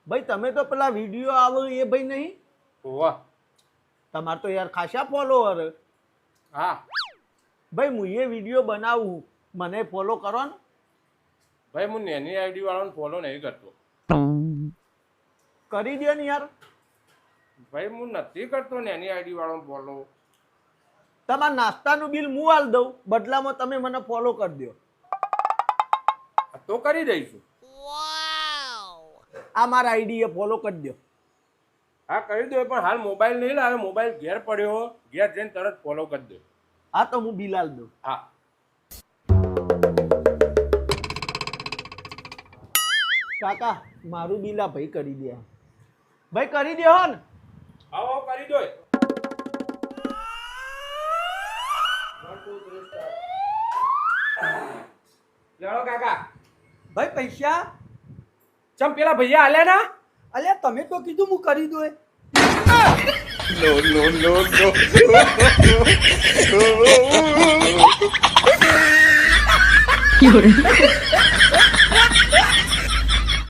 ભાઈ તમે તો પેલા વિડીયો આવે એ ભાઈ નહીં? વાહ. તમાર તો યાર ખાસા ફોલોવર. હા ભાઈ હું એ વિડીયો બનાવું, મને ફોલો કરો ને. ભાઈ હું નેની આઈડી વાળાને ફોલો નહીં કરતો. કરી દે ને યાર. ભાઈ હું નથી કરતો નેની આઈડી વાળાને ફોલો. તમારા નાસ્તાનું બિલ હું આલ દઉં, બદલામાં તમે મને ફોલો કરી દો. તો કરી દઈશું. આ મારા આઈડી એ ફોલો કરી દો. હા કરી દો, પણ હાલ મોબાઈલ નહીં લાવે. મોબાઈલ ઘેર પડ્યો, ઘેર જઈને તરત ફોલો કરી દો. હા તો હું બિલ આલ દઉં. હા કાકા મારું બિલ આ ભાઈ કરી દે. ભાઈ કરી દે હો ને. હા કરી દો. લેવો કાકા. ભાઈ પૈસા ચમ પેલા ભૈયા આલ્યા ના? અલ્યા તમે તો કીધું હું કરી દઉં.有人。